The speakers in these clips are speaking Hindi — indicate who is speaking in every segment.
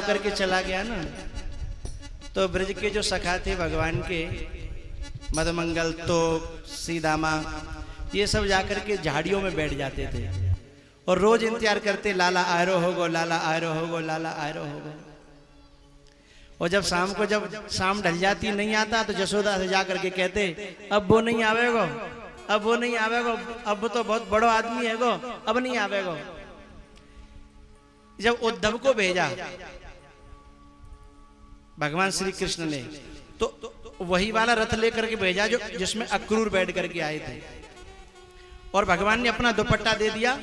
Speaker 1: होकर के चला गया ना, तो ब्रज के जो सखा थे भगवान के, मदमंगल, तो सीदामा, ये सब जाकर के झाड़ियों में बैठ जाते थे और रोज इंतजार करते, लाला आयरो होगो, लाला आयरो होगो, लाला आयरो होगो। और जब शाम ढल जाती नहीं आता, तो जसोदा से जाकर के कहते, अब वो नहीं आवेगो, अब वो नहीं आवेगो, अब वो तो बहुत बड़ो आदमी है गो, अब नहीं आवेगो। जब उद्धव को भेजा भगवान श्री कृष्ण ने, तो वही वाला रथ लेकर के भेजा जो जिसमें अक्रूर बैठ करके आए थे, और भगवान ने अपना दुपट्टा दे दिया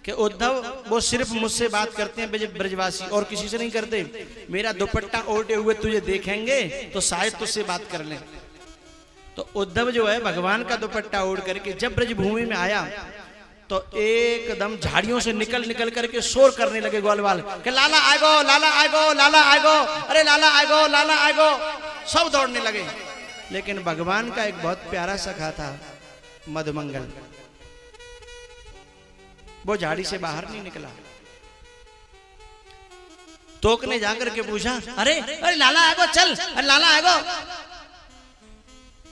Speaker 1: कि उद्धव वो सिर्फ मुझसे बात करते हैं ब्रजवासी, और किसी से नहीं करते। मेरा दुपट्टा ओढ़े हुए तुझे देखेंगे तो शायद तुझसे बात कर लें। तो उद्धव जो है भगवान का दुपट्टा ओढ़ करके जब ब्रजभूमि में आया, तो एकदम झाड़ियों से निकल करके शोर करने लगे ग्वालवाल कि लाला आएगो, लाला आएगो, लाला आएगो, अरे लाला आएगो, लाला आएगो, सब दौड़ने लगे। लेकिन भगवान का एक बहुत प्यारा सखा था मधुमंगल, वो झाड़ी से बाहर नहीं निकला। तोक ने जाकर के पूछा, अरे अरे लाला आएगो, चल, अरे लाला आएगो।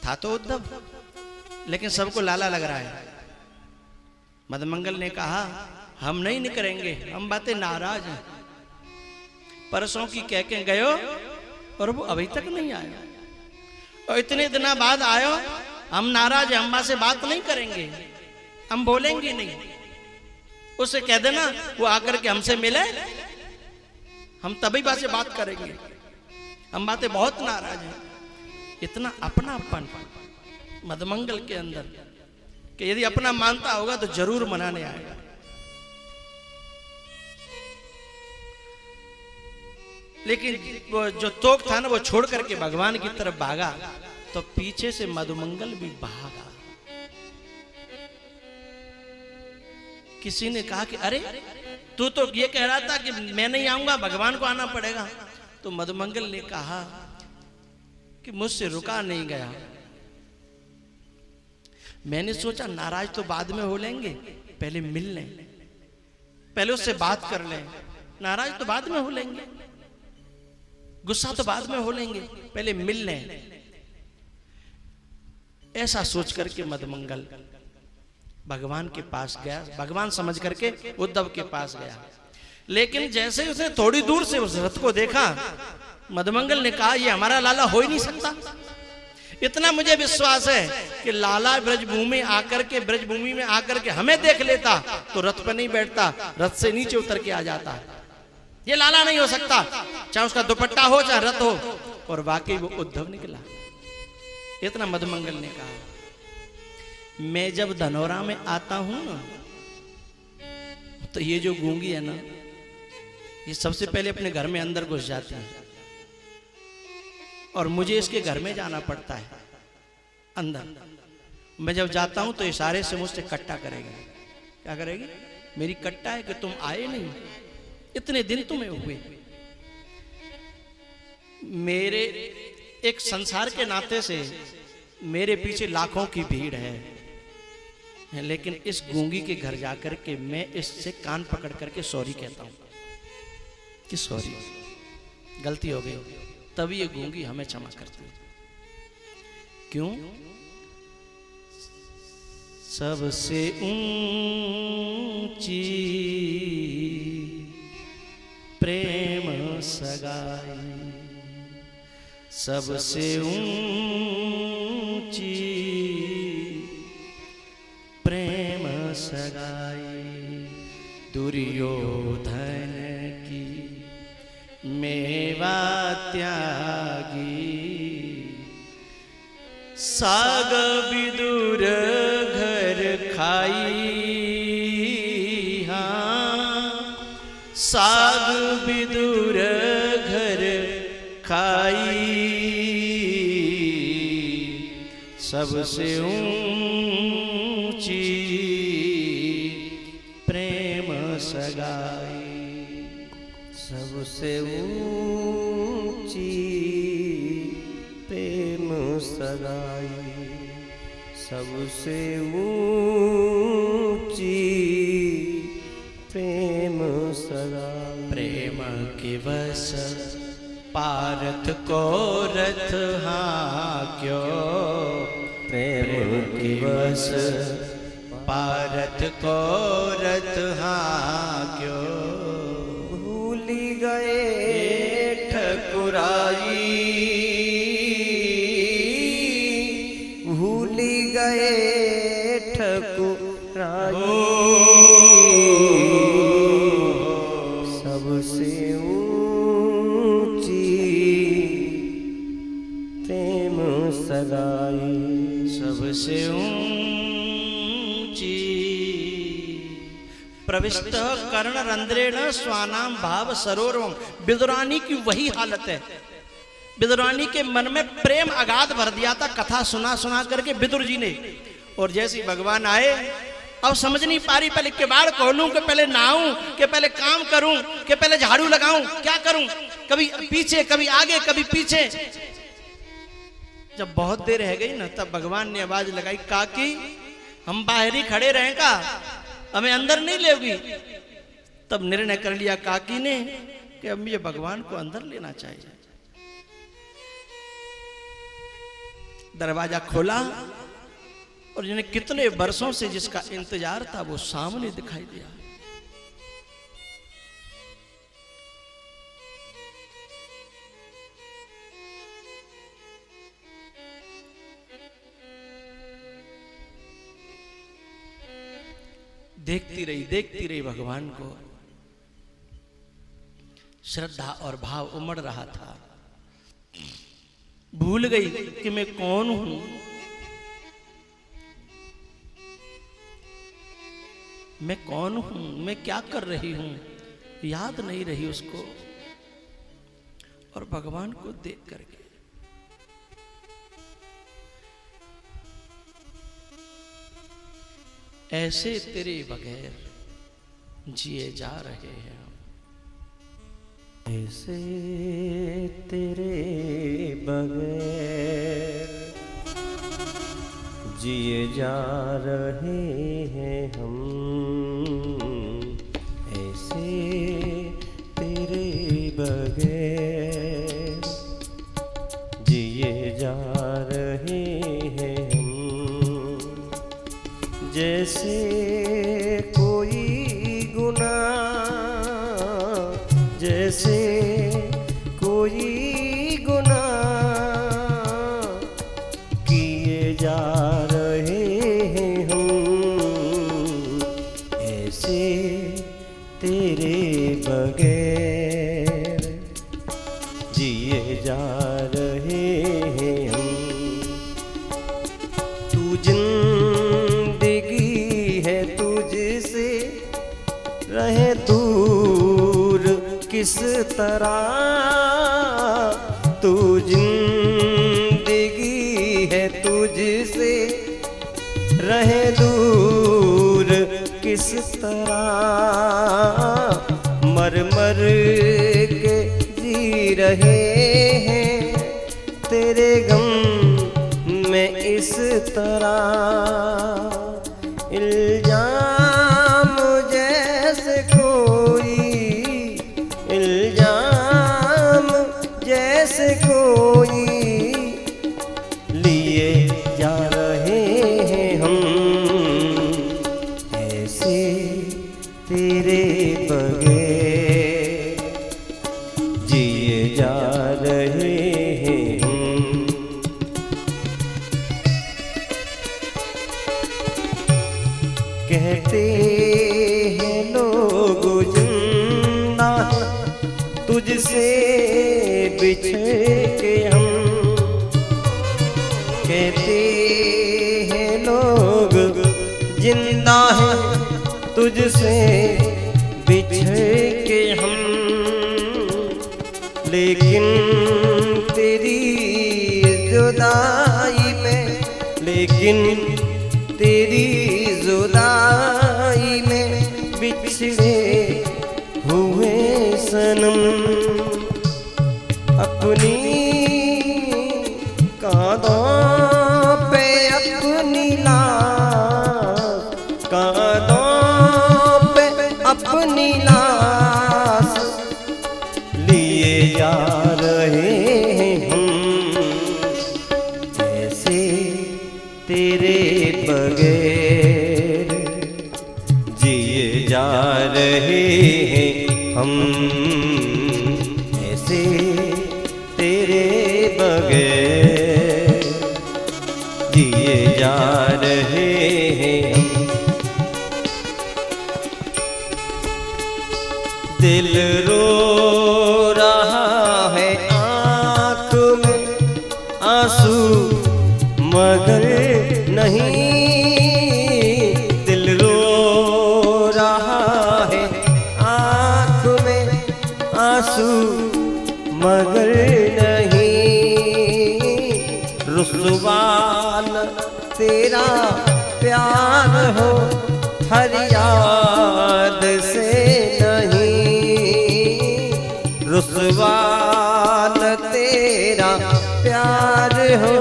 Speaker 1: था तो उद्धव, लेकिन सबको लाला लग रहा है। मधुमंगल ने कहा, हम नहीं निकलेंगे, हम बातें नाराज हैं। परसों की कह के गयो और वो अभी तक नहीं आया, और इतने दिन बाद आयो, हम नाराज हैं, हम बात से बात नहीं करेंगे, हम बोलेंगे नहीं। उसे कह देना वो आकर के हमसे मिले, हम तभी बात से बात करेंगे, हम बातें बहुत नाराज हैं। इतना अपनापन मधुमंगल के अंदर कि यदि अपना मानता होगा तो जरूर मनाने आएगा। लेकिन वो जो तोक था ना, वो छोड़ करके भगवान की तरफ भागा, तो पीछे से मधुमंगल भी भागा। किसी ने कहा कि अरे तू तो ये कह रहा था कि मैं नहीं आऊंगा, भगवान को आना पड़ेगा। तो मधुमंगल ने कहा कि मुझसे रुका नहीं गया। मैंने सोचा नाराज तो बाद में हो लेंगे, पहले मिल लें, पहले उससे बात कर लें। नाराज तो बाद में हो लेंगे, गुस्सा तो बाद में हो लेंगे, पहले मिल लें। ऐसा सोच करके मधुमंगल भगवान के पास गया, भगवान समझ करके उद्धव के पास गया। लेकिन जैसे ही उसने थोड़ी दूर से उस रथ को देखा, मधुमंगल ने कहा, ये हमारा लाला हो ही नहीं सकता। इतना मुझे विश्वास है कि लाला ब्रजभूमि में आकर के हमें देख लेता तो रथ पर नहीं बैठता, रथ से नीचे उतर के आ जाता। ये लाला नहीं हो सकता, चाहे उसका दुपट्टा हो चाहे रथ हो। और वाकई वो उद्धव निकला। इतना मधुमंगल ने कहा, मैं जब धनौरा में आता हूं ना, तो ये जो गूंगी है ना, ये सबसे पहले अपने घर में अंदर घुस जाती है, और मुझे इसके घर में जाना पड़ता है अंदर। मैं जब जाता हूं तो इशारे से मुझसे कट्टा करेगी। क्या करेगी? मेरी कट्टा है कि तुम आए नहीं, इतने दिन तुम्हें हुए। मेरे एक संसार के नाते से मेरे पीछे लाखों की भीड़ है, लेकिन इस गूंगी के घर जाकर के मैं इससे कान पकड़ करके सॉरी कहता हूं कि सॉरी, गलती हो गई। तभी ये गूंगी हमें क्षमा करती है। क्यों? सबसे ऊंची प्रेम सगाई, सबसे ऊंची प्रेम सगाई, दुर्योधन की मेवा त्यागी, साग विदुर घर खाई। हाँ, साग विदुर घर खाई, सबसे ऊंची प्रेम सगाई,
Speaker 2: सबसे ऊंची प्रेम सगाई, सबसे ऊंची प्रेम सगाई,
Speaker 1: प्रेम के वश पारथ को रथ हाँक्यो,
Speaker 2: प्रेम के वश
Speaker 1: पारथ को रथ हाँक्यो।
Speaker 2: भूल गए ठकुराई, भूल गए ठकुराई, सबसे ऊंची प्रेम सगाई,
Speaker 1: सबसे ऊंची। प्रविष्ट कर्ण रंध्रेण स्वानाम भाव सरोवरम। विदुरानी की वही हालत है। विदुरानी के मन में प्रेम अगाध भर दिया था कथा सुना सुना करके विदुर जी ने। और जैसे भगवान आए, अब समझ नहीं पा रही, पहले किवाड़ खोलूं कि पहले नहाऊं कि पहले काम करूं कि पहले झाड़ू लगाऊं, क्या करूं, कभी पीछे कभी आगे कभी पीछे। जब बहुत देर रह गई ना, तब भगवान ने आवाज लगाई, काकी हम बाहर ही खड़े रहें का, हमें अंदर नहीं लेगी। तब निर्णय कर लिया काकी ने कि अब मुझे भगवान को अंदर लेना चाहिए। दरवाजा खोला और जिन्हें कितने वर्षों से जिसका इंतजार था वो सामने दिखाई दिया। देखती रही भगवान को। श्रद्धा और भाव उमड़ रहा था। भूल गई कि मैं कौन हूं, मैं कौन हूं, मैं क्या कर रही हूं, याद नहीं रही उसको। और भगवान को देख करके ऐसे तेरे बगैर जिए जा रहे हैं हम,
Speaker 2: ऐसे तेरे बगैर जिए जा रहे हैं हम, ऐसे तेरे बगैर जिए जा रहे हैं हम। जैसे कोई गुनाह, जैसे कोई गुनाह किए जा रहे हैं हम, ऐसे तेरे बगैर जिए जा रहे हैं हम। तू जिंदगी है तुझसे रहे दूर किस तरह, तू जिंदगी है तुझसे रहे दूर किस तरह, मर मर के जी रहे हैं तेरे गम में इस तरह। इल्जाम जैसे कोई, इल्जाम जैसे कोई लिए जा रहे हैं हम, ऐसे तेरे बगैर जिए जा रहे हैं हम। कहते हैं लोग जिंदा तुझसे बिछड़ के हम, कहते हैं लोग जिंदा है तुझसे बिछड़ के हम, लेकिन तेरी जुदाई में, लेकिन तेरी जुदाई में बिछड़े हुए सनम अपनी कांधों पे अपनी लाश, कांधों पे अपनी लाश जा रहे हैं हम, ऐसे तेरे बगैर जिए जा रहे हैं हम, ऐसे तेरे बगैर जिए जा रहे हैं हम। दिल रो रहा है आँख में आंसू मगर नहीं, दिल रो रहा है आँख में आंसू मगर नहीं, रुसवान तेरा प्यार हो फरियाद से नहीं, रुसवान तेरा प्यार हो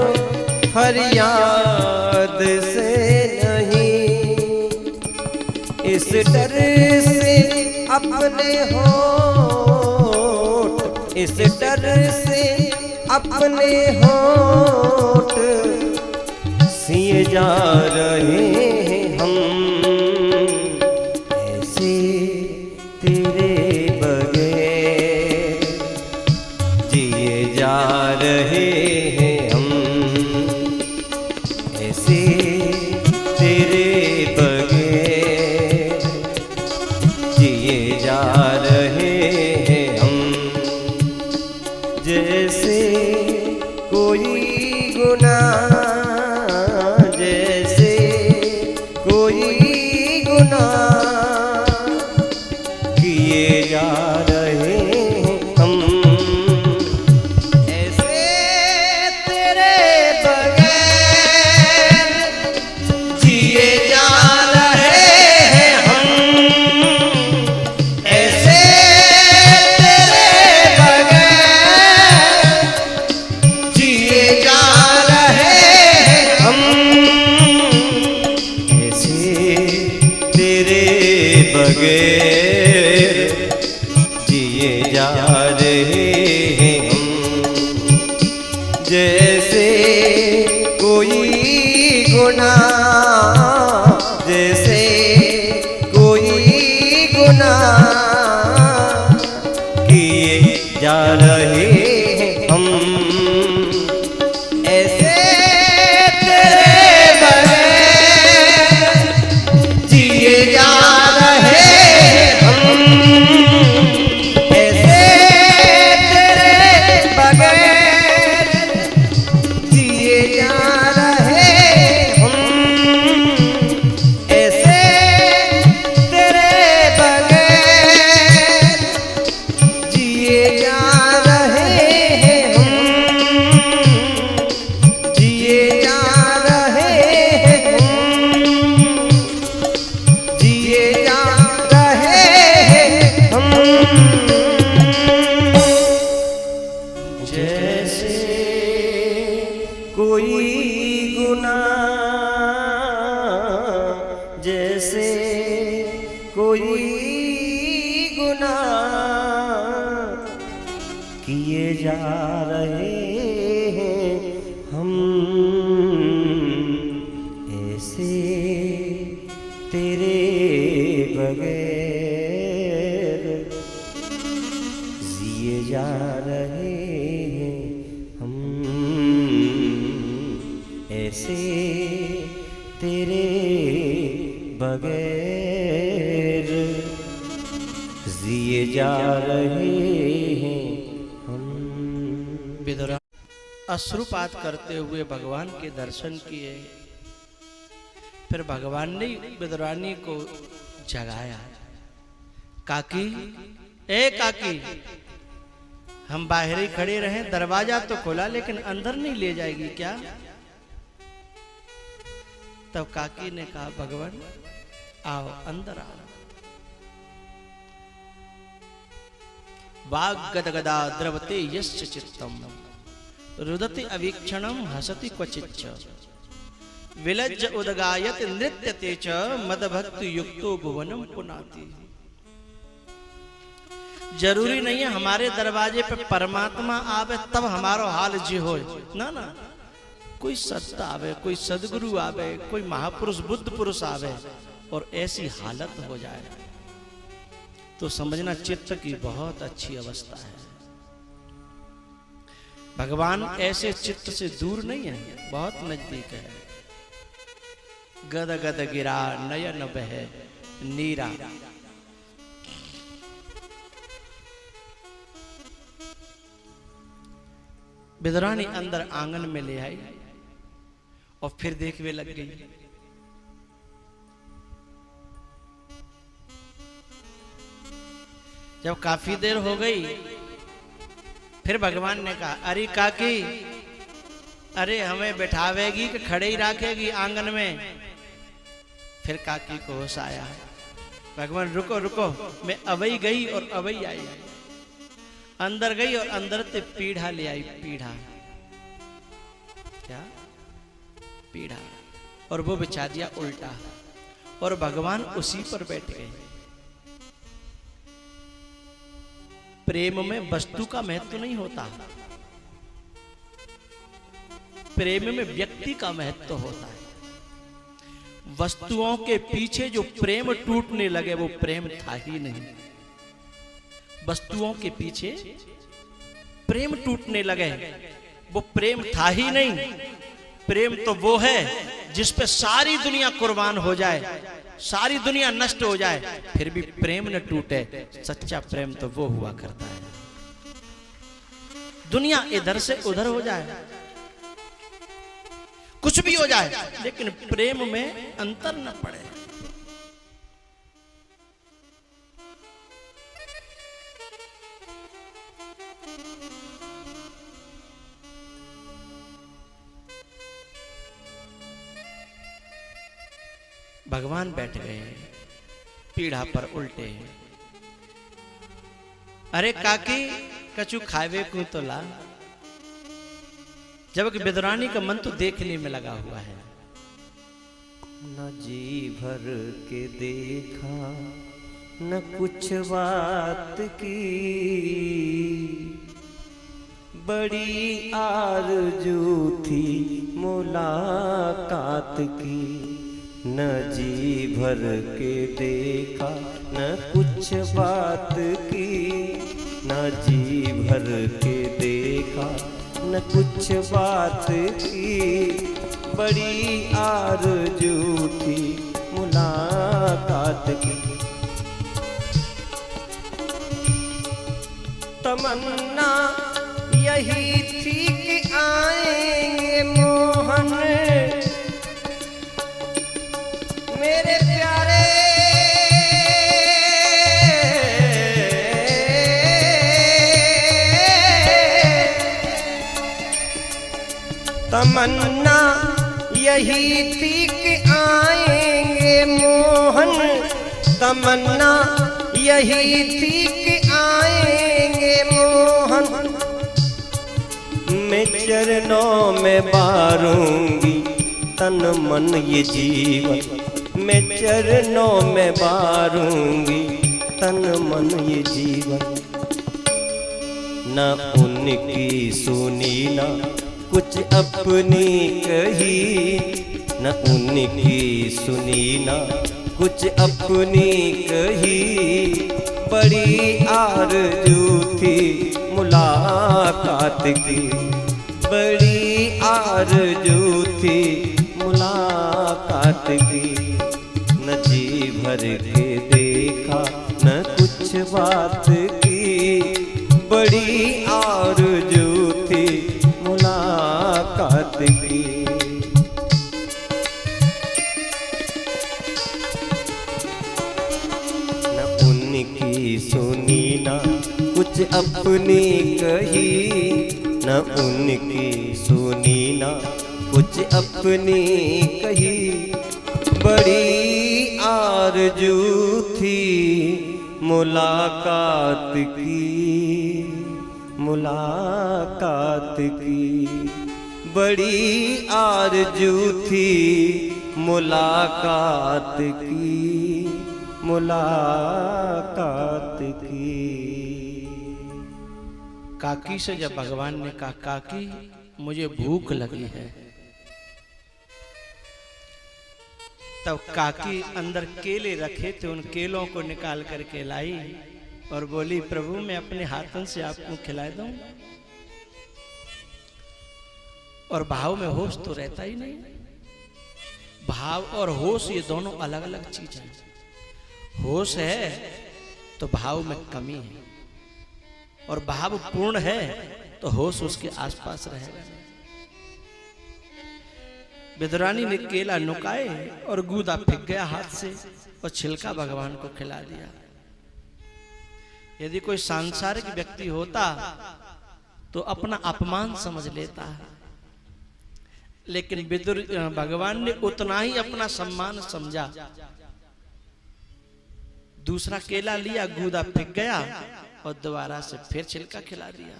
Speaker 2: फरियाद से नहीं। इस डर से अपने होठ, इस डर से अपने होठ सिए जा रहे हैं हम, ऐसे तेरे बगैर जिए जा रहे हैं हम, ऐसे तेरे बगैर जिए जा रहे हैं हम। जैसे कोई गुनाह, जैसे कोई गुनाह किए जा रहे हैं हम, ऐसे तेरे बगैर जिए जा रहे हैं हम, ऐसे तेरे बगैर जिए जा रहे हैं हम, ऐसे तेरे बगैर जिए जा रहे हैं हम। जैसे कोई गुनाह, जैसे कोई गुनाह किए जा रहे हैं हम, ऐसे तेरे बगैर जिए जा रहे हैं हम, ऐसे तेरे बगैर जिए जा रहे हम, ऐसे तेरे बगैर जिए जा रहे हैं हम, जिए जा रहे हैं हम, जिए जा रहे हैं हम। जैसे कोई गुनाह, जैसे कोई गुनाह किए जा रहे हैं हम, ऐसे तेरे बगैर जिए जा रहे हैं हम, ऐसे तेरे बगैर जिए जा रहे हैं हम।
Speaker 1: विदुरा अश्रुपात करते हुए भगवान के दर्शन किए। फिर भगवान ने विदुरानी को जगाया। काकी, ए काकी, हम बाहर ही खड़े रहे, दरवाजा तो खोला लेकिन अंदर नहीं ले जाएगी क्या? तब काकी ने कहा, भगवान आओ, अंदर आओ। वाग गदगदा द्रवते यस्य चित्तम रुदति अवीक्षणम हसति क्वचिच्च विलज्ज उदगायत नृत्यते च मदभक्ति युक्तो भुवनम पुनाति। जरूरी नहीं है हमारे दरवाजे पे परमात्मा आवे तब हमारो हाल जी हो ना ना। कोई सत्ता आवे, कोई सदगुरु आवे, कोई महापुरुष बुद्ध पुरुष आवे और ऐसी हालत हो जाए तो समझना चित्त की बहुत अच्छी अवस्था है। भगवान ऐसे चित्त से दूर नहीं है, बहुत नजदीक है। गद गद गिरा नयन बहे नीरा। विदुरानी अंदर आंगन में ले आई और फिर देखने लग गई। जब काफी देर हो गई फिर भगवान ने कहा, अरे काकी, अरे हमें बैठावेगी कि खड़े ही रखेगी आंगन में। फिर काकी को होश आया। भगवान रुको रुको, मैं अवई गई और अवई आई। अंदर गई और अंदर से पीढ़ा ले आई। पीढ़ा क्या? पीढ़ा। और वो बिछा दिया उल्टा और भगवान उसी पर बैठ गए। प्रेम में वस्तु का महत्व नहीं होता, प्रेम में व्यक्ति का महत्व होता है। वस्तुओं के पीछे जो प्रेम टूटने लगे वो प्रेम था ही नहीं। वस्तुओं के पीछे प्रेम टूटने लगे वो प्रेम था ही नहीं। प्रेम तो वो है जिस पे सारी दुनिया कुर्बान हो जाए, सारी दुनिया नष्ट हो जाए, फिर भी प्रेम न टूटे। सच्चा प्रेम तो वो हुआ करता है। दुनिया इधर से उधर हो जाए, कुछ भी हो जाए, लेकिन प्रेम में अंतर न पड़े। भगवान बैठ गए पीढ़ा पर उल्टे। अरे काकी, कछु खावे को तो ला। जबकि विदुरानी का मन तो देखने में लगा हुआ है।
Speaker 2: न जी भर के देखा न कुछ बात की, बड़ी आरज़ू थी मुलाकात की। न जी भर के देखा न कुछ बात की, न जी भर के देखा न कुछ बात की, बड़ी आरज़ू थी मुलाकात की। तमन्ना यही थी कि आएंगे मोहन मेरे प्यारे, तमन्ना यही थी कि आएंगे मोहन। तमन्ना यही थी कि आएंगे मोहन। मैं चरणों में बारूंगी तन मन ये जीवन। मैं चरणों में बारूंगी तन मन ये जीवन। न उनकी सुनी न कुछ अपनी कही, न उनकी सुनी न कुछ अपनी कही, बड़ी आरज़ू थी मुलाकात की, बड़ी आरज़ू थी मुलाकात की। न जी भर के देखा न कुछ बात की, बड़ी आरज़ू थी मुलाकात की। न उनकी सुनी न कुछ अपनी कही, न उनकी सुनी न कुछ अपनी कही, बड़ी आरज़ू थी मुलाकात की, मुलाकात की। बड़ी आरज़ू थी मुलाकात की, मुलाकात की।
Speaker 1: काकी से जब भगवान ने कहा काकी मुझे भूख लगी है, तब काकी अंदर केले रखे थे, उन केलों को निकाल करके लाई और बोली प्रभु मैं अपने हाथों से आपको खिला दूं। और भाव में होश तो रहता ही नहीं। भाव और होश ये दोनों अलग अलग चीज हैं। होश है तो भाव में कमी है, और भाव पूर्ण है तो होश उसके आसपास रहेगा। विदुरानी ने केला नुकाए और गूदा फेंक गया हाथ से और छिलका भगवान को खिला दिया। यदि कोई सांसारिक व्यक्ति होता तो अपना अपमान समझ लेता है, लेकिन भगवान ने उतना ही अपना सम्मान समझा। दूसरा केला लिया, गूदा फेंक गया और दोबारा से फिर छिलका खिला दिया।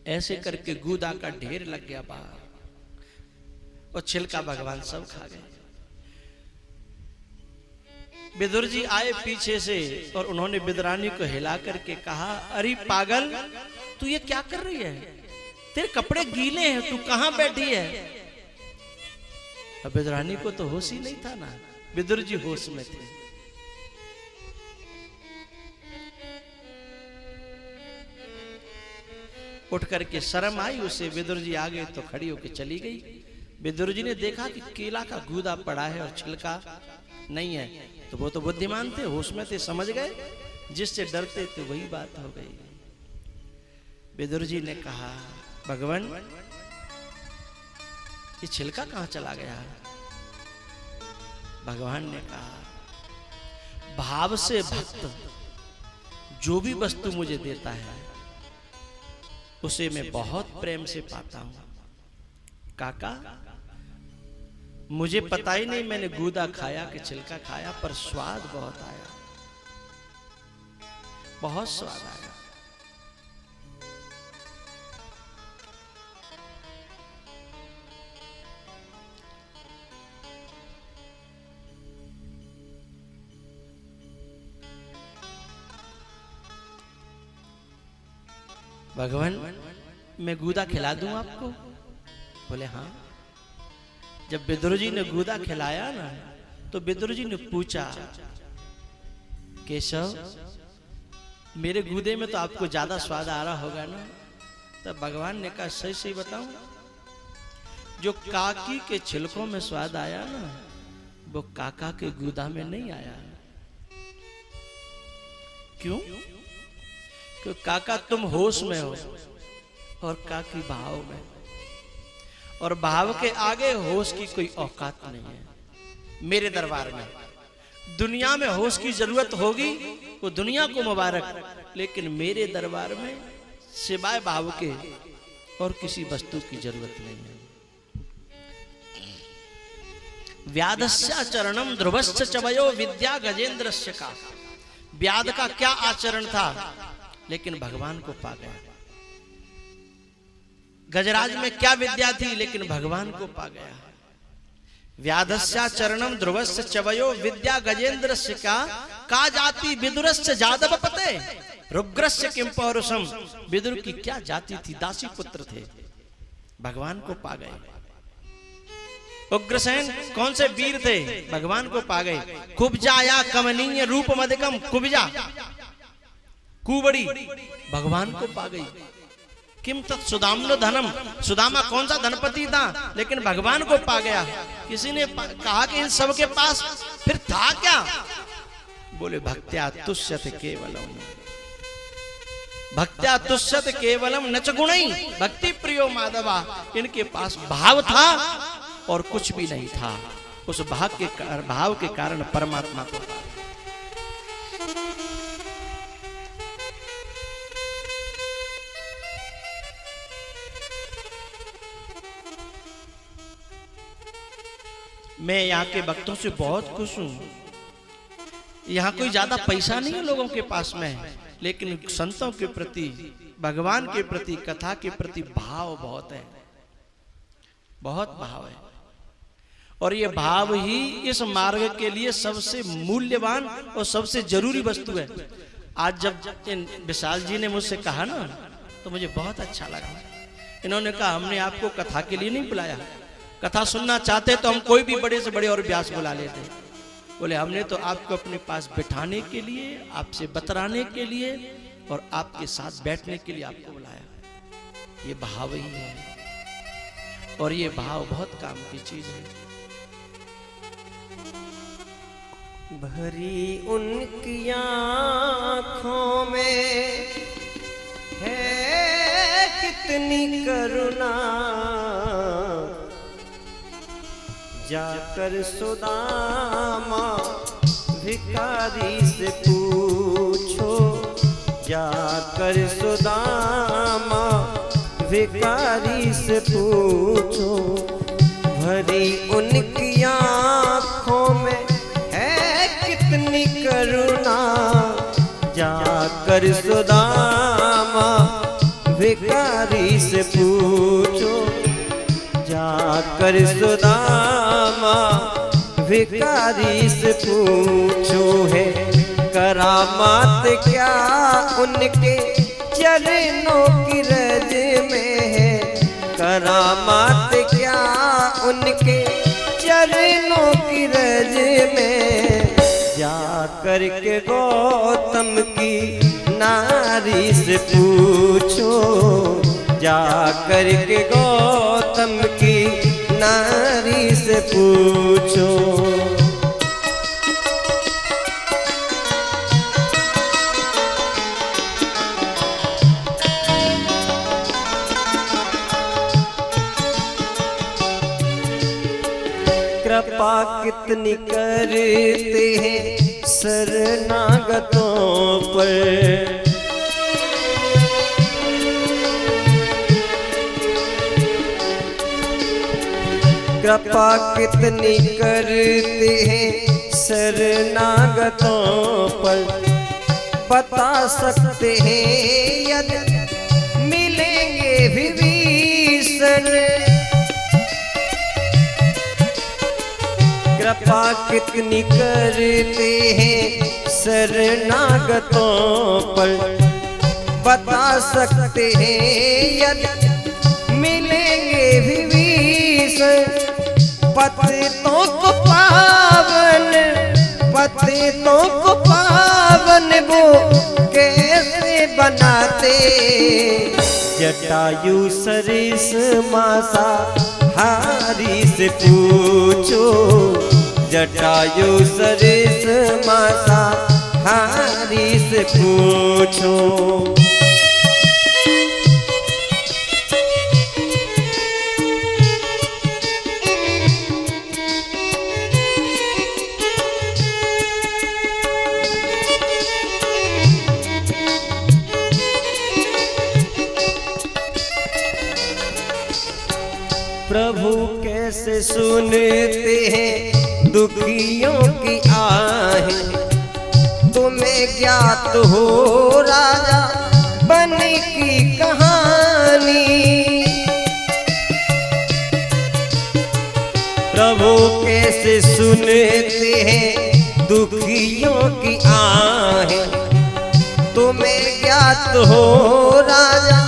Speaker 1: ऐसे करके गूदा का ढेर लग गया बाहर और छिलका भगवान सब खा गए। विदुर जी आए पीछे से और उन्होंने विदुरानी को हिला करके कहा अरे पागल तू ये क्या कर रही है, तेरे कपड़े गीले हैं, तू कहां बैठी है। अब विदुरानी को तो होश ही नहीं था ना, विदुर जी होश में थे। उठ करके शर्म आई उसे, विदुर जी आ गए तो खड़ी होकर चली गई। विदुर जी ने देखा कि केला का गूदा पड़ा है और छिलका नहीं है, तो वो तो बुद्धिमान थे, होश में थे, समझ गए जिससे डरते थे वही बात हो गई। विदुर जी ने कहा भगवान ये छिलका कहां चला गया। भगवान ने कहा भाव से भक्त जो भी वस्तु मुझे देता है उसे मैं बहुत प्रेम से पाता हूं। काका मुझे पता ही नहीं मैंने गूदा खाया कि छिलका खाया, पर स्वाद बहुत आया, बहुत स्वाद आया। भगवान मैं गूदा खिला दूं आपको। बोले हाँ। जब विदुर जी ने गूदा खिलाया ना तो विदुर जी ने पूछा केशव मेरे गूदे में तो आपको ज्यादा स्वाद आ रहा होगा ना। तब भगवान ने कहा सही सही बताऊं, जो काकी के छिलकों में स्वाद आया ना वो काका के गूदा में नहीं आया। क्यों? क्योंकि काका तुम होश में हो और काकी भाव में, और भाव के आगे होश की कोई औकात नहीं है। मेरे दरबार में दुनिया में होश की जरूरत होगी वो दुनिया को मुबारक, लेकिन मेरे दरबार में सिवाय भाव के और किसी वस्तु की जरूरत नहीं है। व्याधस्य चरणम ध्रुवस्य चवयो विद्या गजेंद्रस्य का। व्याध का क्या आचरण था, लेकिन भगवान को पा गया। गजराज में क्या विद्या थी, लेकिन भगवान को पा गया। व्याधस्य चरणम ध्रुवस्य चवयो विद्या गजेंद्रस्य का जाति विदुरस्य जादव पते रुग्रस्य किम पौरुषम। विदुर की क्या जाति थी, दासी पुत्र थे, भगवान को पा गए। उग्रसेन कौन से वीर थे, भगवान को पा गए। कुब्जा या कमनीय रूप मदिकम, कुब्जा कुबड़ी भगवान को पा गई। किम तत् सुदाम्नो धनम, सुदामा कौन सा धनपति था, लेकिन भगवान को पा गया। किसी ने कहा कि इन सब के पास फिर था क्या, बोले भक्त्या तुष्यत केवलम, भक्त्या तुष्यत केवलम नच गुणै भक्ति प्रियो माधवा। इनके पास भाव था और कुछ भी नहीं था, उस भाव के कारण परमात्मा को पा। मैं यहाँ के भक्तों से बहुत खुश हूँ। यहाँ कोई ज्यादा पैसा नहीं है लोगों के पास में, लेकिन संतों के प्रति, भगवान के प्रति, कथा के प्रति भाव बहुत है, बहुत भाव है। और ये भाव ही इस मार्ग के लिए सबसे मूल्यवान और सबसे जरूरी वस्तु है। आज जब इन विशाल जी ने मुझसे कहा ना, तो मुझे बहुत अच्छा लगा। इन्होंने कहा हमने आपको कथा के लिए नहीं बुलाया, कथा सुनना चाहते तो हम कोई भी बड़े से बड़े और व्यास बुला लेते। बोले हमने तो आपको अपने पास बिठाने के लिए, आपसे बतराने के लिए और आपके साथ बैठने के लिए आपको बुलाया। ये भाव ही है, और ये भाव बहुत काम की चीज है।
Speaker 2: भरी उनकी आँखों में है कितनी करुणा, जाकर सुदामा भिखारी से पूछो, जाकर सुदामा भिखारी से पूछो। भरी उनकी आँखों में है कितनी करुणा, जाकर सुदामा भिखारी से पूछो, जाकर सुदामा भिखारी से पूछो। है करामात क्या उनके चरणों की रज में है, करामात क्या उनके चरणों की रज में। जाकर के गौतम की नारी से पूछो, जाकर के गौतम की नारी से पूछो। कृपा कितनी करते हैं शरणागतों पर, कृपा कितनी करते हैं शरणागतों पर। बता सकते हैं यदि मिलेंगे विभीषण, कृपा कितनी करते हैं शरणागतों पर। बता सकते हैं यदि मिलेंगे विभीषण। पतितों को पावन, पतितों को पावन वो कैसे बनाते। जटायु सरिस मासा हारी से पूछो, जटायु सरिस मासा हारी से पूछो। प्रभु कैसे सुनते हैं दुखियों की आहें, तुम्हें ज्ञात हो राजा बन की कहानी। प्रभु कैसे सुनते हैं दुखियों की आहें, तुम्हें ज्ञात हो राजा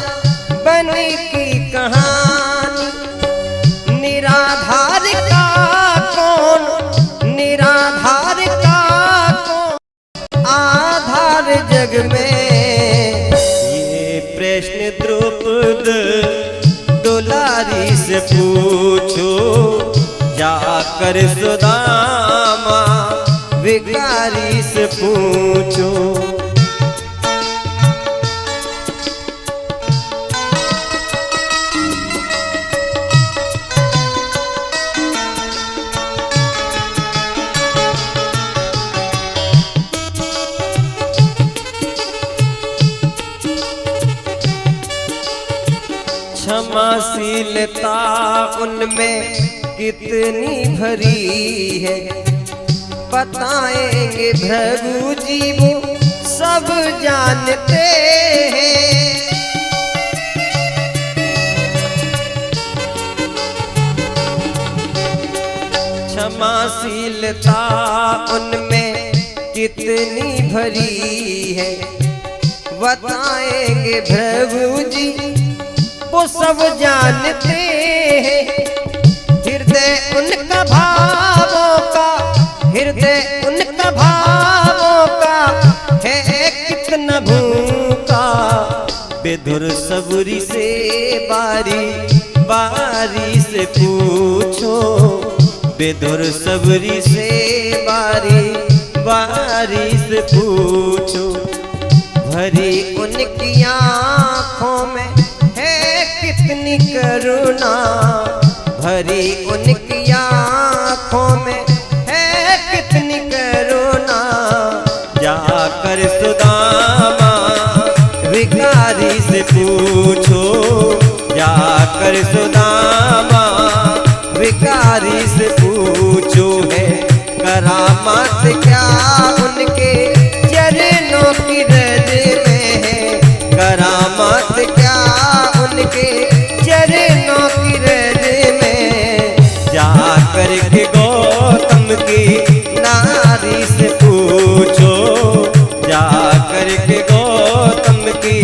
Speaker 2: बन की कहानी। निराधार का कौन, निराधार का कौन आधार जग में। ये प्रश्न द्रौपद दुलारी से पूछो, जाकर सुदामा भिखारी से पूछो। क्षमाशीलता उनमें कितनी भरी है, बताएंगे भृगु जी वो सब जानते हैं। क्षमाशीलता उनमें कितनी भरी है, बताएंगे प्रभु जी वो सब जानते हैं। हृदय उनका भावों का, हृदय उनका भावों का है कितना भूखा। बेधुर सबरी से बारी बारी से पूछो, बेधुर सबरी से बारी बारी से पूछो। भरी उनकी आँखों में है कितनी करुणा, भरी उनकी आँखों में है कितनी करुणा। जाकर सुदामा भिखारी से पूछो, जाकर सुदामा भिखारी से पूछो। है करामात क्या उनके चरणों की रज में है, करामात क्या उनके चरणों की रज में। जाकर के गौतम की नारी से पूछो, जाकर के गौतम की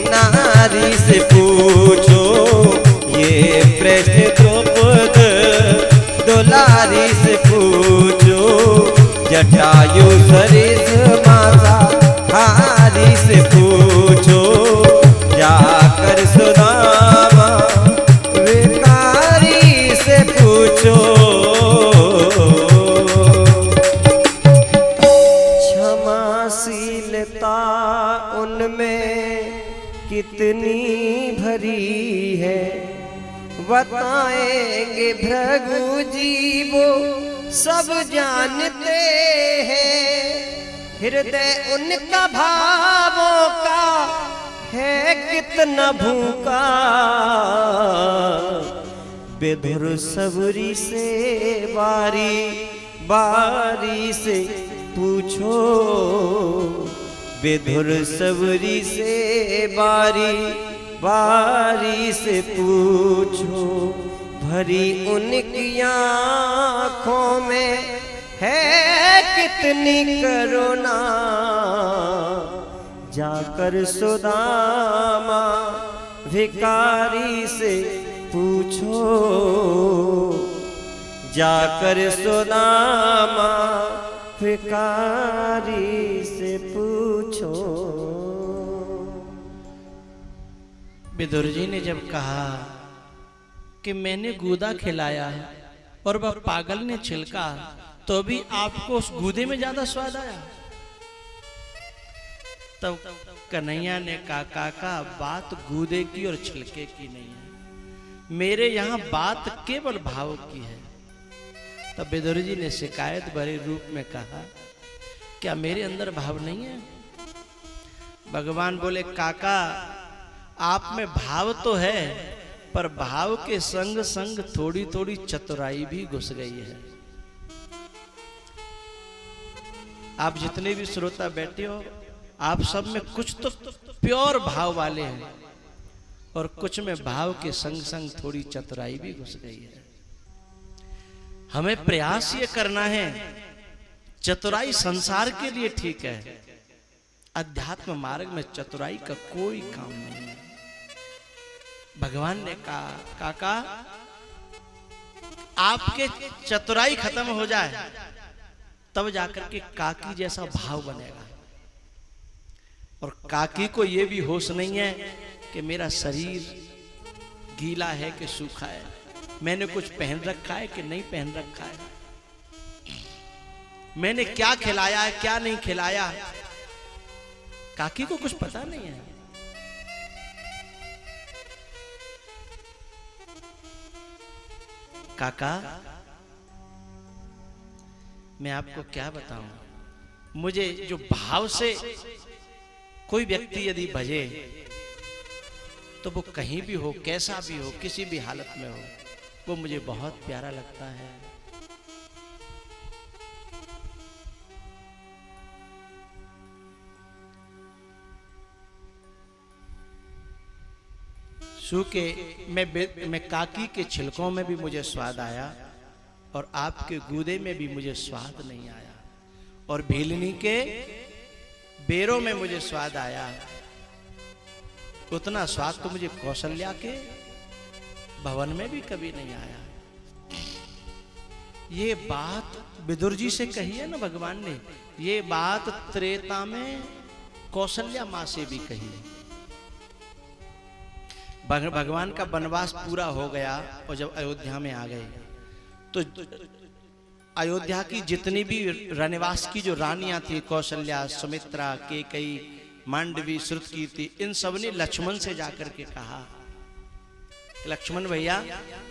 Speaker 2: नारी से पूछो। ये प्रश्न द्रौपदी दुलारी से पूछो। जटायु सरिस माता हारी से पूछो, जाकर सुदामा भिखारी से पूछो। क्षमाशीलता उनमें कितनी भरी है, बताएंगे भृगु जी वो सब जानते हैं। हृदय उनका भावों का है कितना भूखा। बेधुर सबरी से बारी बारी से पूछो, बेधुर सबरी से बारी बारी से पूछो। भरी उनकी आँखों में है कितनी करुणा। जाकर सुदामा भिखारी से पूछो, जाकर सुदामा भिखारी से पूछो।
Speaker 1: विदुर जी ने जब कहा कि मैंने गूदा खिलाया और वह पागल ने छिलका, तो भी आपको उस गूदे में ज्यादा स्वाद आया। तब कन्हैया ने कहा, काका बात गूदे की और छिलके की नहीं है, मेरे यहाँ बात केवल भाव की है। तब विदुर जी ने शिकायत भरे रूप में कहा, क्या मेरे अंदर भाव नहीं है? भगवान बोले, काका आप में भाव तो है, पर भाव के संग संग थोड़ी थोड़ी चतुराई भी घुस गई है। आप जितने भी श्रोता बैठे हो, आप सब में कुछ तो प्योर भाव वाले हैं और कुछ में भाव के संग संग थोड़ी चतुराई भी घुस गई है। हमें प्रयास ये करना है, चतुराई संसार के लिए ठीक है, अध्यात्म मार्ग में चतुराई का कोई काम नहीं है। भगवान ने कहा, काका आपके चतुराई खत्म हो जाए तब जाकर के काकी जैसा भाव बनेगा। और काकी को यह भी होश नहीं है कि मेरा शरीर गीला है कि सूखा है, मैंने कुछ पहन रखा है कि नहीं पहन रखा है, मैंने क्या खिलाया है क्या नहीं खिलाया। काकी को कुछ पता नहीं है। काका मैं आपको क्या बताऊं, मुझे जो भाव से कोई व्यक्ति यदि भजे तो वो कहीं भी हो, कैसा भी हो, किसी भी हालत में हो, वो मुझे बहुत प्यारा लगता है। सूखे मैं काकी के छिलकों में भी मुझे स्वाद आया और आपके गूदे में भी मुझे स्वाद नहीं आया, और भीलनी के बेरों में मुझे स्वाद आया, उतना स्वाद तो मुझे कौशल्या के भवन में भी कभी नहीं आया। ये बात विदुर जी से कही है ना भगवान ने, ये बात त्रेता में कौशल्या मां से भी कही है। भगवान का वनवास पूरा हो गया और जब अयोध्या में आ गए तो अयोध्या की जितनी भी रनिवास की जो रानियां थी, कौशल्या, सुमित्रा, केकई, मांडवी, श्रुतकीर्ति, इन सब ने लक्ष्मण से जाकर के कहा, लक्ष्मण भैया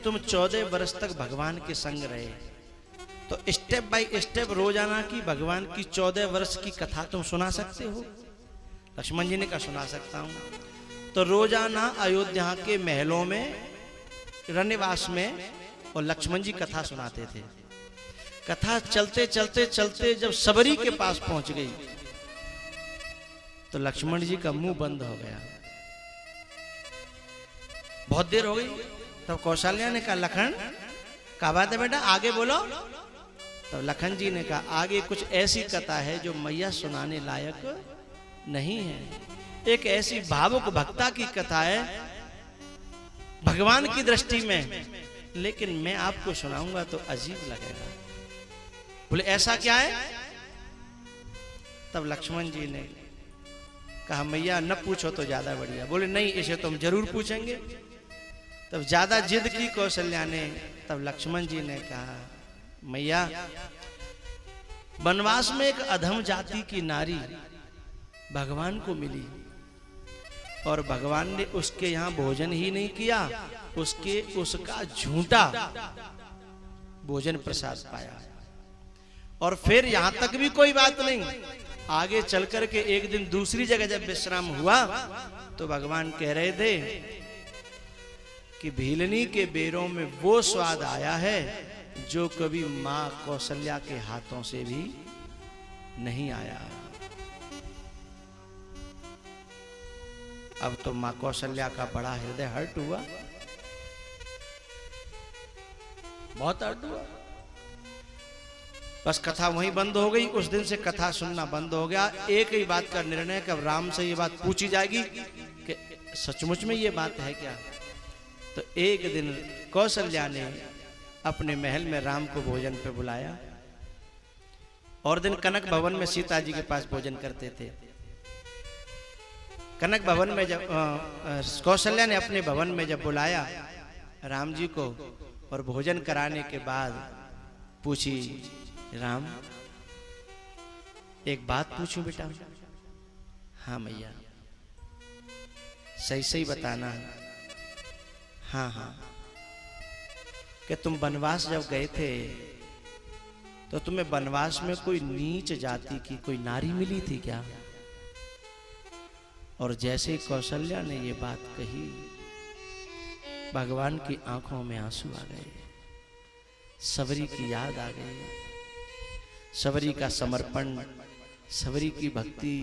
Speaker 1: तुम 14 वर्ष तक भगवान के संग रहे, तो स्टेप बाय स्टेप रोजाना की भगवान की 14 वर्ष की कथा तुम सुना सकते हो? लक्ष्मण जी ने कहा सुना सकता हूं। तो रोजाना अयोध्या के महलों में, रनिवास में, और लक्ष्मण जी कथा सुनाते थे। कथा चलते चलते चलते जब सबरी के पास पहुंच गई तो लक्ष्मण जी का मुंह बंद हो गया। बहुत देर हो गई, तब कौशल्या ने कहा लखन क्या बात है बेटा, आगे बोलो। तब लखन जी ने कहा आगे कुछ ऐसी कथा है जो मैया सुनाने लायक नहीं है, एक ऐसी भावुक भक्ता की कथा है भगवान की दृष्टि में, लेकिन मैं आपको सुनाऊंगा तो अजीब लगेगा। बोले ऐसा क्या है? तब लक्ष्मण जी ने कहा मैया न पूछो तो ज्यादा बढ़िया। बोले नहीं, इसे तो हम जरूर पूछेंगे। तब ज्यादा जिद की कौशल्या ने। तब लक्ष्मण जी ने कहा मैया वनवास में एक अधम जाति की नारी भगवान को मिली, और भगवान ने उसके यहां भोजन ही नहीं किया, उसका झूठा भोजन प्रसाद पाया। और फिर यहां तक भी कोई बात नहीं, आगे चल करके एक दिन दूसरी जगह जब विश्राम हुआ तो भगवान कह रहे थे कि भीलनी के बेरों में वो स्वाद आया है जो कभी मां कौशल्या के हाथों से भी नहीं आया। अब तो मां कौशल्या का बड़ा हृदय हर्ट हुआ, बहुत हर्ट हुआ। बस कथा वहीं बंद हो गई। उस दिन से कथा सुनना बंद हो गया। एक ही बात का निर्णय कि अब राम से ये बात पूछी जाएगी कि सचमुच में ये बात है क्या। तो एक दिन कौशल्या ने अपने महल में राम को भोजन पे बुलाया, और दिन कनक भवन में सीता जी के पास भोजन करते थे। कनक भवन में जब कौशल्या ने अपने भवन में जब बुलाया राम जी को, और भोजन कराने के बाद पूछी राम एक बात पूछूं बेटा? हाँ मैया, सही सही बताना। हाँ हाँ, कि तुम वनवास जब गए थे तो तुम्हें वनवास में कोई नीच जाति की कोई नारी मिली थी क्या? और जैसे कौशल्या ने ये बात कही, भगवान की आंखों में आंसू आ गए, सबरी की याद आ गई, सबरी का समर्पण, सबरी की भक्ति,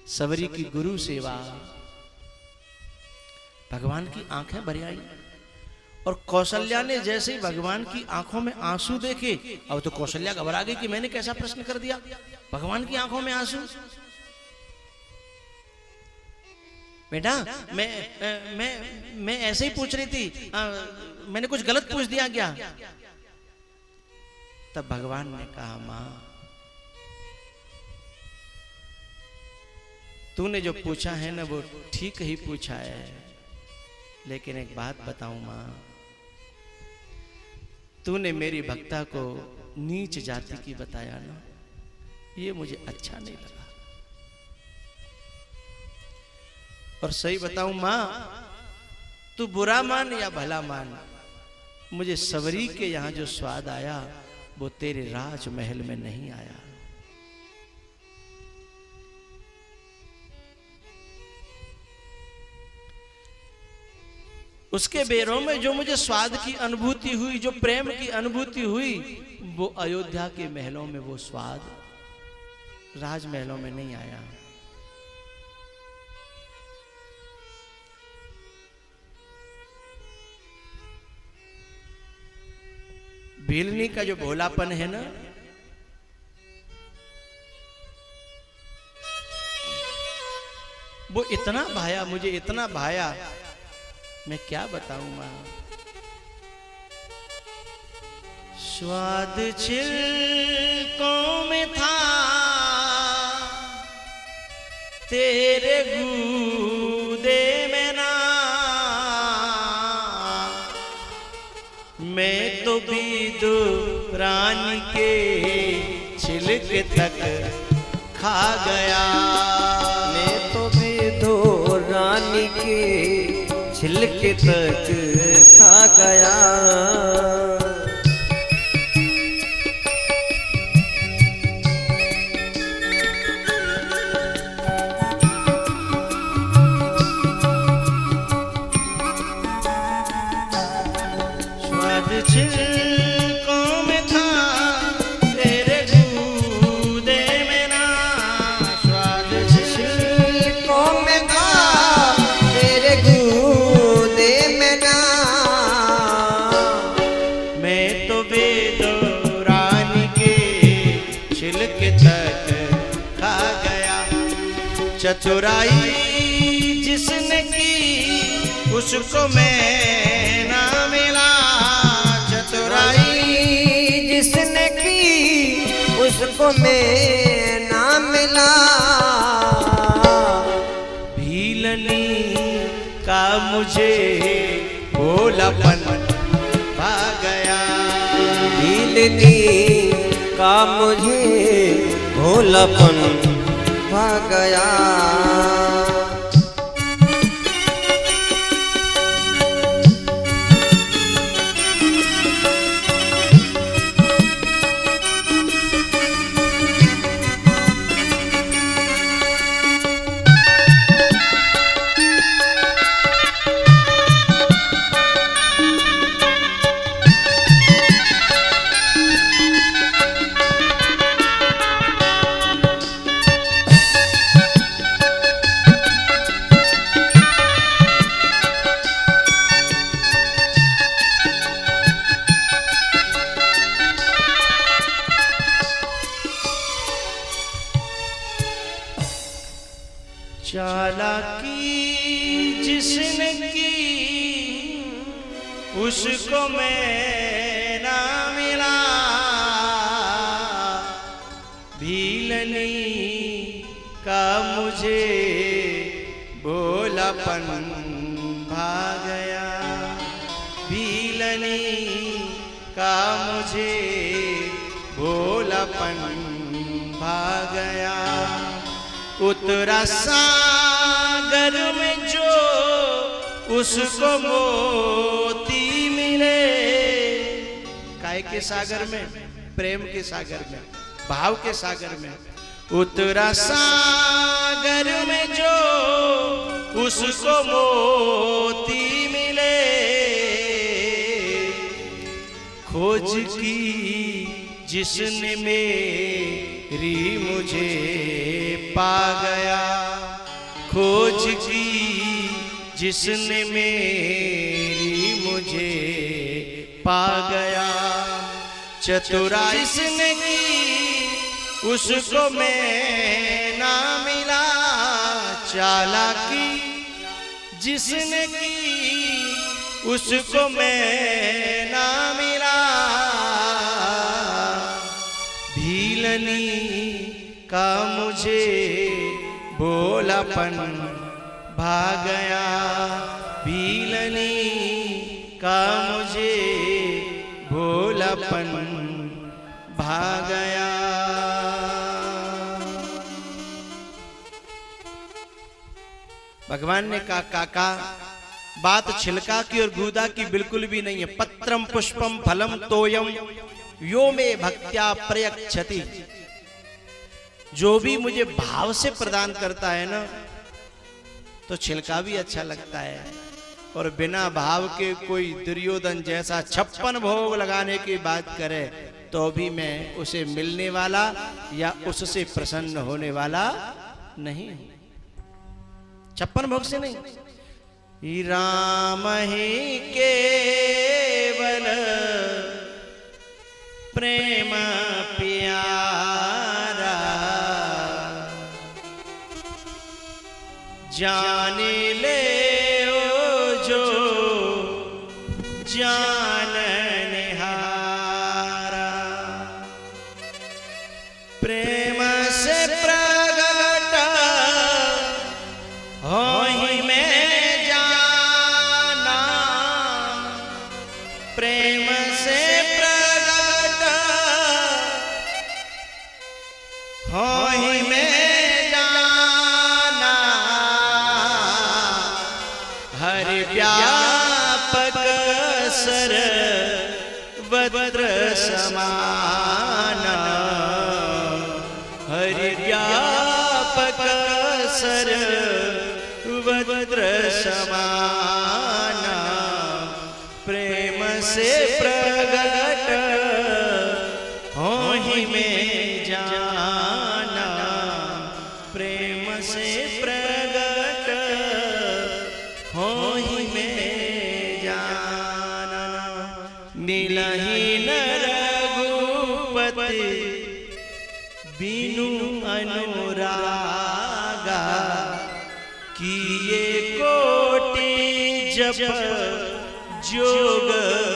Speaker 1: सबरी की गुरु सेवा। भगवान की आंखें भर आई। और कौशल्या ने जैसे ही भगवान की आंखों में आंसू देखे, अब तो कौशल्या घबरा गई कि मैंने कैसा प्रश्न कर दिया, भगवान की आंखों में आंसू। बेटा मैं ऐसे ही पूछ रही थी, मैंने कुछ गलत पूछ दिया क्या? तब भगवान ने कहा मां, तूने जो पूछा है ना वो ठीक ही पूछा है, लेकिन एक बात बताऊं मां, तूने मेरी भक्ता को नीच जाति की बताया ना, ये मुझे अच्छा नहीं लगा। और सही बताऊं मां, तू बुरा मान या भला मान, मुझे सबरी के यहां जो स्वाद आया वो तेरे राजमहल में नहीं आया। उसके बेरों में जो मुझे स्वाद की अनुभूति हुई, जो प्रेम की अनुभूति हुई, वो अयोध्या के महलों में वो स्वाद राजमहलों में नहीं आया। भीलनी का जो भोलापन है ना, वो इतना भाया, मुझे इतना भाया, मैं क्या बताऊं मां। स्वाद छिलकों में था तेरे गूदे में ना, मैं तो विदुरानी के छिलके तक खा गया।
Speaker 2: मैं तो विदुरानी के छिलके तक खा गया।
Speaker 1: छिलकों में था तेरे गूदे में ना, स्वाद
Speaker 2: छिलकों में था तेरे गूदे में ना,
Speaker 1: मैं तो विदुरानी के छिलके तक खा गया। चतुराई जिसने की उसको मैं ना मिला,
Speaker 2: जिसने की उसको मैं ना मिला।
Speaker 1: भीलनी का मुझे भोलापन भा गया।
Speaker 2: भीलनी का मुझे भोलापन भा गया।
Speaker 1: चालाकी जिसने की उसको मैं ना मिला, भीलनी का मुझे भोलापन भा गया। भीलनी का मुझे भोलापन भा गया। उतरा सागर में जो उसको मोती मिले, काय के सागर में, प्रेम के सागर में, भाव के सागर में। उतरा सागर में जो उसको मोती मिले, खोज की जिसने मेरी मुझे पा गया। खोज की जिसने मेरी मुझे पा गया। चतुराई जिसने की उसको मैं ना मिला, चालाकी जिसने की उसको मैं ना मिला। भीलनी का मुझे भोलापन भा गया। भीलनी का मुझे भोलापन भा गया। भगवान ने कहा काका बात छिलका की और गूदा की बिल्कुल भी नहीं है। पत्रम पुष्पम फलम तोयम यो में भक्त्या प्रयच्छति। जो भी मुझे भाव से प्रदान करता है ना तो छिलका भी अच्छा लगता है, और बिना भाव के कोई दुर्योधन जैसा 56 भोग लगाने की बात करे तो भी मैं उसे मिलने वाला या उससे प्रसन्न होने वाला नहीं। 56 भोग से नहीं। राम ही केवल प्रेम प्यारा, जाने ले ओ जो जाननिहारा। प्रेम से प्रगट होहि में जाना, प्रेम से प्रगट होहि में जाना। हरि व्यापक सर्वत्र समाना, हरि व्यापक सर्वत्र समाना। प्रेम से प्रगट होहि में जाना, प्रेम से प्रगट होहि में जाना। नीलहीन रघुपति बिनु अनुरागा, किए कोटि जप जोग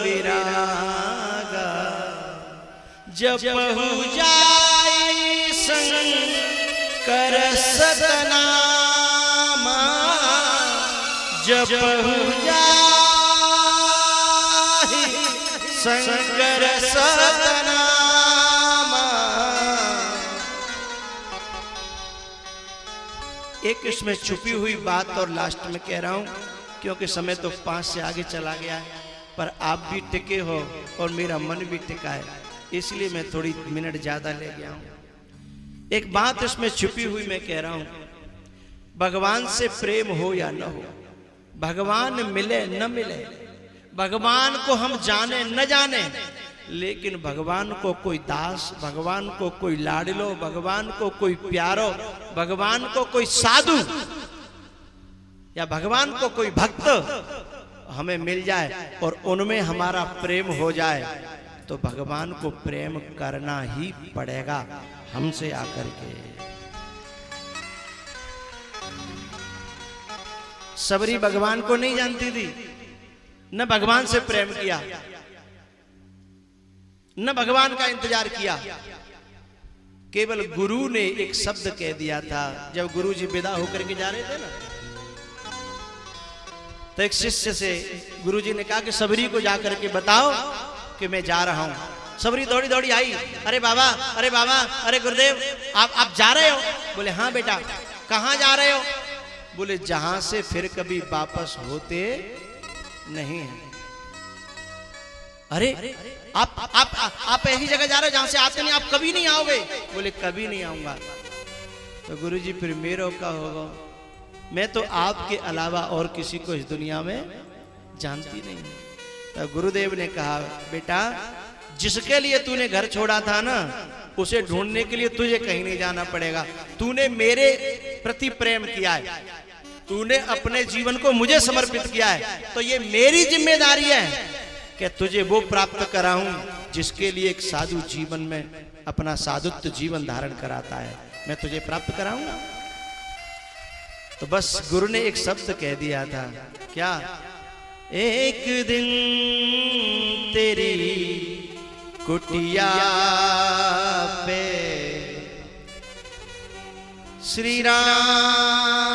Speaker 1: विरागा। जपहु जाई शंकर सतनामा, जपहु जाई शंकर सतनामा। एक इसमें छुपी हुई बात और लास्ट में कह रहा हूं, क्योंकि समय तो 5 से आगे चला गया है, पर आप भी टिके हो और मेरा मन भी टिका है, इसलिए मैं थोड़ी मिनट ज्यादा ले गया हूं। एक बात इसमें छुपी हुई मैं कह रहा हूं, भगवान से प्रेम हो या न हो, भगवान मिले न मिले, भगवान को हम जाने न जाने, लेकिन भगवान को कोई दास, भगवान को कोई लाडलो, भगवान को कोई प्यारो, भगवान को कोई साधु या भगवान को कोई भक्त हमें मिल जाए और उनमें हमारा प्रेम हो जाए, तो भगवान को प्रेम करना ही पड़ेगा हमसे आकर के। सबरी भगवान को नहीं जानती थी, न भगवान से प्रेम किया, न भगवान का इंतजार किया। केवल गुरु ने एक शब्द कह दिया था, जब गुरु जी विदा होकर के जा रहे थे ना, तो एक शिष्य से गुरुजी ने कहा कि सबरी को जाकर के बताओ कि मैं जा रहा हूं। सबरी दौड़ी दौड़ी आई, अरे बाबा, अरे बाबा, अरे गुरुदेव, आप जा रहे हो? बोले हाँ बेटा। कहां जा रहे हो? बोले जहां से फिर कभी वापस होते नहीं है। अरे आप ऐसी जगह जा रहे हो जहां से आते नहीं, आप कभी नहीं आओगे? बोले कभी नहीं आऊंगा। तो गुरुजी फिर मेरा क्या होगा, मैं तो आपके अलावा और किसी को इस दुनिया में जानती नहीं। तो गुरुदेव ने कहा बेटा, जिसके लिए तूने घर छोड़ा था ना, उसे ढूंढने के लिए तुझे कहीं नहीं जाना पड़ेगा। तूने मेरे प्रति प्रेम किया है, तूने अपने जीवन को मुझे समर्पित किया है, तो ये मेरी जिम्मेदारी है कि तुझे वो प्राप्त कराऊं जिसके लिए एक साधु जीवन में अपना साधुत्व जीवन धारण कराता है, मैं तुझे प्राप्त कराऊंगा। तो बस गुरु ने एक शब्द कह दिया था, क्या? एक दिन तेरी कुटिया पे श्री राम